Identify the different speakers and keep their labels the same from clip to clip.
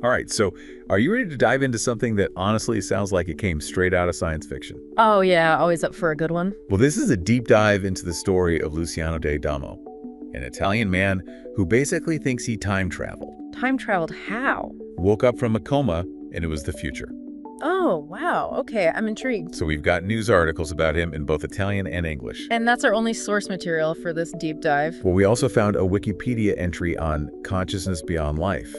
Speaker 1: All right, so are you ready to dive into something that honestly sounds like it came straight out of science fiction?
Speaker 2: Oh, yeah, always up for a good one.
Speaker 1: Well, this is a deep dive into the story of Luciano d'Adamo, an Italian man who basically thinks he time traveled.
Speaker 2: Time traveled how?
Speaker 1: Woke up from a coma, and it was the future.
Speaker 2: Oh, wow. Okay, I'm intrigued.
Speaker 1: So we've got news articles about him in both Italian and English.
Speaker 2: And that's our only source material for this deep dive.
Speaker 1: Well, we also found a Wikipedia entry on consciousness beyond life,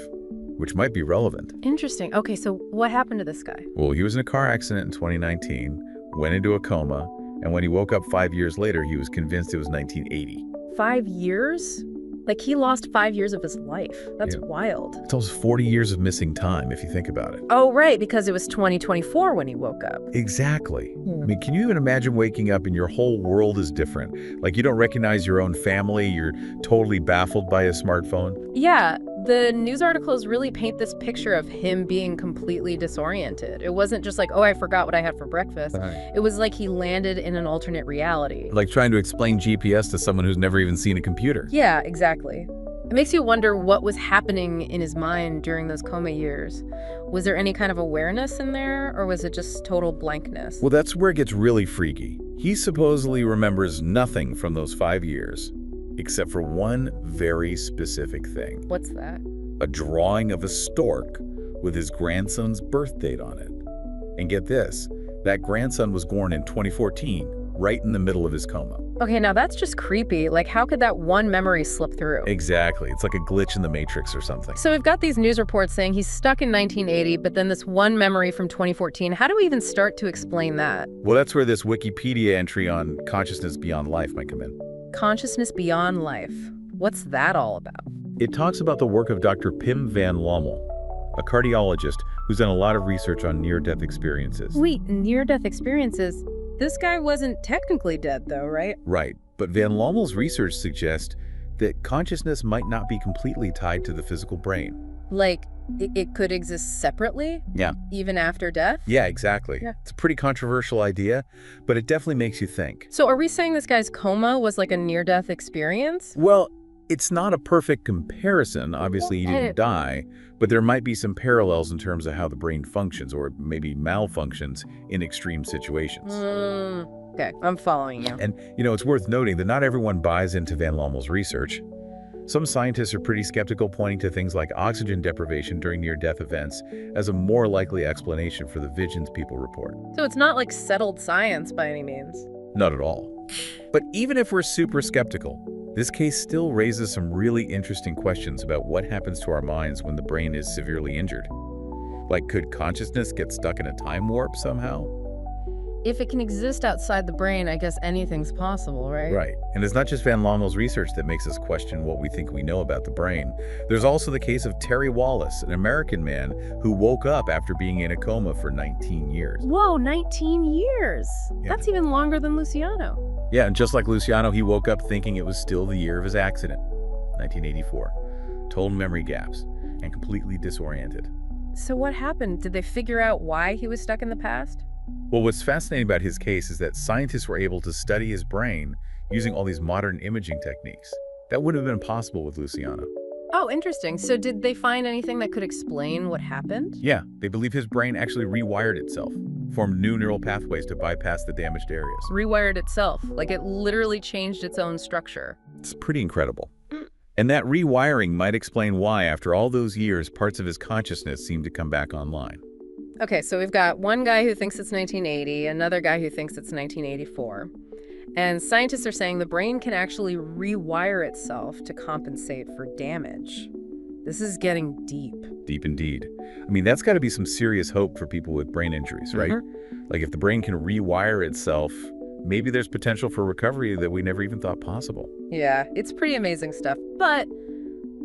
Speaker 1: which might be relevant.
Speaker 2: Interesting. Okay, so what happened to this guy?
Speaker 1: Well, he was in a car accident in 2019, went into a coma, and when he woke up 5 years later, he was convinced it was 1980.
Speaker 2: 5 years? Like, he lost 5 years of his life. That's
Speaker 1: Yeah.
Speaker 2: wild.
Speaker 1: It's almost 40 years of missing time, if you think about it.
Speaker 2: Oh, right, because it was 2024 when he woke up.
Speaker 1: Exactly. I mean, can you even imagine waking up and your whole world is different? Like, you don't recognize your own family, you're totally baffled by a smartphone.
Speaker 2: Yeah, the news articles really paint this picture of him being completely disoriented. It wasn't just like, oh, I forgot what I had for breakfast.
Speaker 1: Right.
Speaker 2: It was like he landed in an alternate reality.
Speaker 1: Like trying to explain GPS to someone who's never even seen a computer.
Speaker 2: Yeah, exactly. It makes you wonder what was happening in his mind during those coma years. Was there any kind of awareness in there, or was it just total blankness?
Speaker 1: Well, that's where it gets really freaky. He supposedly remembers nothing from those 5 years, except for one very specific thing.
Speaker 2: What's that?
Speaker 1: A drawing of a stork with his grandson's birth date on it. And get this, that grandson was born in 2014, right in the middle of his coma.
Speaker 2: Okay, now that's just creepy. Like, how could that one memory slip through?
Speaker 1: Exactly. It's like a glitch in the Matrix or something.
Speaker 2: So we've got these news reports saying he's stuck in 1980, but then this one memory from 2014. How do we even start to explain that?
Speaker 1: Well, that's where this Wikipedia entry on consciousness beyond life might come in.
Speaker 2: Consciousness beyond life. What's that all about?
Speaker 1: It talks about the work of Dr. Pim van Lommel, a cardiologist who's done a lot of research on near-death experiences.
Speaker 2: Wait, near-death experiences? This guy wasn't technically dead, though, right?
Speaker 1: Right, but van Lommel's research suggests that consciousness might not be completely tied to the physical brain.
Speaker 2: Like, it could exist separately?
Speaker 1: Yeah.
Speaker 2: Even after death?
Speaker 1: Yeah, exactly.
Speaker 2: Yeah.
Speaker 1: It's a pretty controversial idea, but it definitely makes you think.
Speaker 2: So are we saying this guy's coma was like a near-death experience?
Speaker 1: Well, it's not a perfect comparison. Obviously, he didn't die, but there might be some parallels in terms of how the brain functions or maybe malfunctions in extreme situations.
Speaker 2: Okay, I'm following you.
Speaker 1: And, it's worth noting that not everyone buys into van Lommel's research. Some scientists are pretty skeptical, pointing to things like oxygen deprivation during near-death events as a more likely explanation for the visions people report.
Speaker 2: So it's not like settled science by any means.
Speaker 1: Not at all. But even if we're super skeptical, this case still raises some really interesting questions about what happens to our minds when the brain is severely injured. Like, could consciousness get stuck in a time warp somehow?
Speaker 2: If it can exist outside the brain, I guess anything's possible, right?
Speaker 1: Right. And it's not just van Lommel's research that makes us question what we think we know about the brain. There's also the case of Terry Wallace, an American man who woke up after being in a coma for 19 years.
Speaker 2: Whoa, 19 years.
Speaker 1: Yeah.
Speaker 2: That's even longer than Luciano.
Speaker 1: Yeah, and just like Luciano, he woke up thinking it was still the year of his accident, 1984. Total memory gaps and completely disoriented.
Speaker 2: So what happened? Did they figure out why he was stuck in the past?
Speaker 1: Well, what's fascinating about his case is that scientists were able to study his brain using all these modern imaging techniques. That wouldn't have been possible with Luciano.
Speaker 2: Oh, interesting. So did they find anything that could explain what happened?
Speaker 1: Yeah, they believe his brain actually rewired itself, formed new neural pathways to bypass the damaged areas.
Speaker 2: Rewired itself, like it literally changed its own structure.
Speaker 1: It's pretty incredible. And that rewiring might explain why, after all those years, parts of his consciousness seem to come back online.
Speaker 2: Okay, so we've got one guy who thinks it's 1980, another guy who thinks it's 1984. And scientists are saying the brain can actually rewire itself to compensate for damage. This is getting deep.
Speaker 1: Deep indeed. I mean, that's got to be some serious hope for people with brain injuries, right? Like, if the brain can rewire itself, maybe there's potential for recovery that we never even thought possible.
Speaker 2: Yeah, it's pretty amazing stuff. But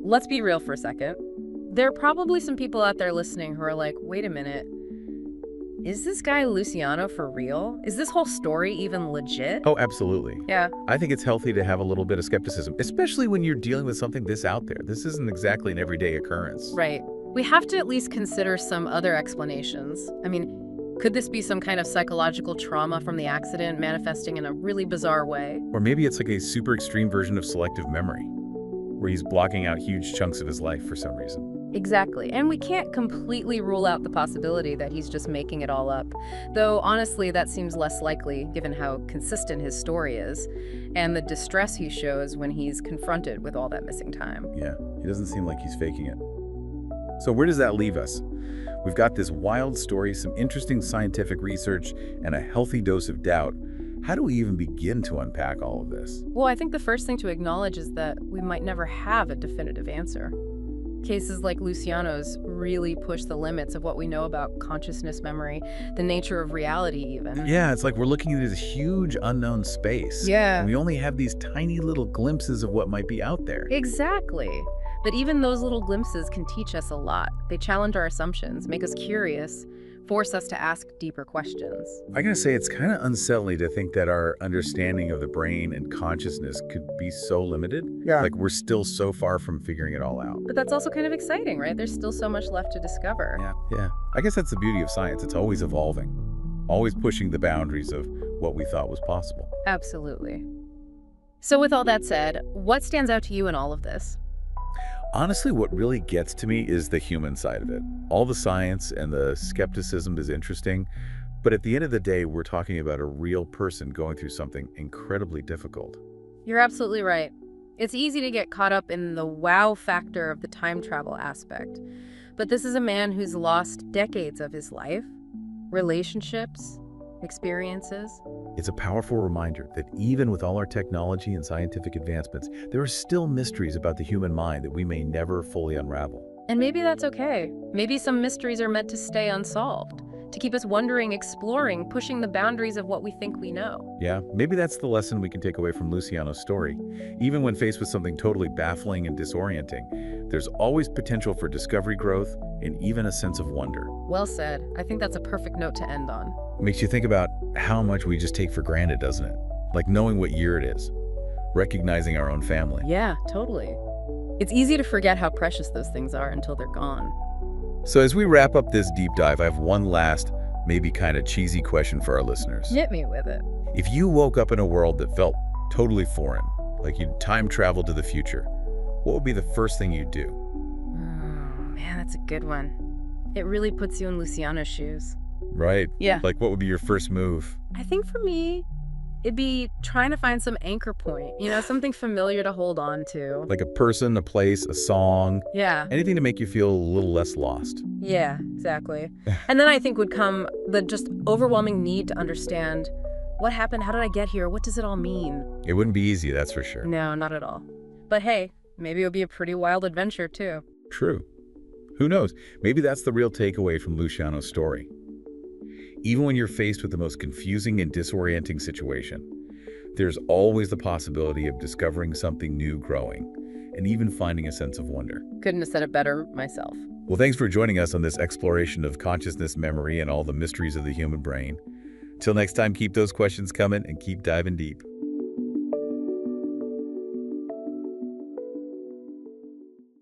Speaker 2: let's be real for a second. There are probably some people out there listening who are like, wait a minute. Is this guy Luciano for real? Is this whole story even legit?
Speaker 1: Oh, absolutely.
Speaker 2: Yeah.
Speaker 1: I think it's healthy to have a little bit of skepticism, especially when you're dealing with something this out there. This isn't exactly an everyday occurrence.
Speaker 2: Right. We have to at least consider some other explanations. I mean, could this be some kind of psychological trauma from the accident manifesting in a really bizarre way?
Speaker 1: Or maybe it's like a super extreme version of selective memory, where he's blocking out huge chunks of his life for some reason.
Speaker 2: Exactly. And we can't completely rule out the possibility that he's just making it all up. Though, honestly, that seems less likely given how consistent his story is and the distress he shows when he's confronted with all that missing time.
Speaker 1: Yeah, he doesn't seem like he's faking it. So where does that leave us? We've got this wild story, some interesting scientific research, and a healthy dose of doubt. How do we even begin to unpack all of this?
Speaker 2: Well, I think the first thing to acknowledge is that we might never have a definitive answer. Cases like Luciano's really push the limits of what we know about consciousness, memory, the nature of reality even.
Speaker 1: Yeah, it's like we're looking at this huge unknown space.
Speaker 2: Yeah.
Speaker 1: And we only have these tiny little glimpses of what might be out there.
Speaker 2: Exactly. But even those little glimpses can teach us a lot. They challenge our assumptions, make us curious, force us to ask deeper questions.
Speaker 1: I gotta say, it's kind of unsettling to think that our understanding of the brain and consciousness could be so limited.
Speaker 2: Yeah.
Speaker 1: Like we're still so far from figuring it all out.
Speaker 2: But that's also kind of exciting, right? There's still so much left to discover.
Speaker 1: Yeah. I guess that's the beauty of science. It's always evolving, always pushing the boundaries of what we thought was possible.
Speaker 2: Absolutely. So with all that said, what stands out to you in all of this?
Speaker 1: Honestly, what really gets to me is the human side of it. All the science and the skepticism is interesting, but at the end of the day, we're talking about a real person going through something incredibly difficult.
Speaker 2: You're absolutely right. It's easy to get caught up in the wow factor of the time travel aspect. But this is a man who's lost decades of his life, relationships, experiences.
Speaker 1: It's a powerful reminder that even with all our technology and scientific advancements, there are still mysteries about the human mind that we may never fully unravel.
Speaker 2: And maybe that's okay. Maybe some mysteries are meant to stay unsolved, to keep us wondering, exploring, pushing the boundaries of what we think we know.
Speaker 1: Yeah, maybe that's the lesson we can take away from Luciano's story. Even when faced with something totally baffling and disorienting, there's always potential for discovery, growth, and even a sense of wonder.
Speaker 2: Well said. I think that's a perfect note to end on.
Speaker 1: It makes you think about how much we just take for granted, doesn't it? Like knowing what year it is, recognizing our own family.
Speaker 2: Yeah, totally. It's easy to forget how precious those things are until they're gone.
Speaker 1: So as we wrap up this deep dive, I have one last, maybe kind of cheesy question for our listeners.
Speaker 2: Hit me with it.
Speaker 1: If you woke up in a world that felt totally foreign, like you'd time travel to the future, what would be the first thing you'd do?
Speaker 2: Man, that's a good one. It really puts you in Luciano's shoes.
Speaker 1: Right?
Speaker 2: Yeah.
Speaker 1: Like what would be your first move?
Speaker 2: I think for me, it'd be trying to find some anchor point, something familiar to hold on to.
Speaker 1: Like a person, a place, a song,
Speaker 2: Yeah.
Speaker 1: anything to make you feel a little less lost.
Speaker 2: Yeah, exactly. And then I think would come the just overwhelming need to understand what happened, how did I get here, what does it all mean?
Speaker 1: It wouldn't be easy, that's for sure.
Speaker 2: No, not at all. But hey, maybe it would be a pretty wild adventure too.
Speaker 1: True. Who knows? Maybe that's the real takeaway from Luciano's story. Even when you're faced with the most confusing and disorienting situation, there's always the possibility of discovering something new growing, and even finding a sense of wonder.
Speaker 2: Couldn't have said it better myself.
Speaker 1: Well, thanks for joining us on this exploration of consciousness, memory, and all the mysteries of the human brain. Till next time, keep those questions coming and keep diving deep.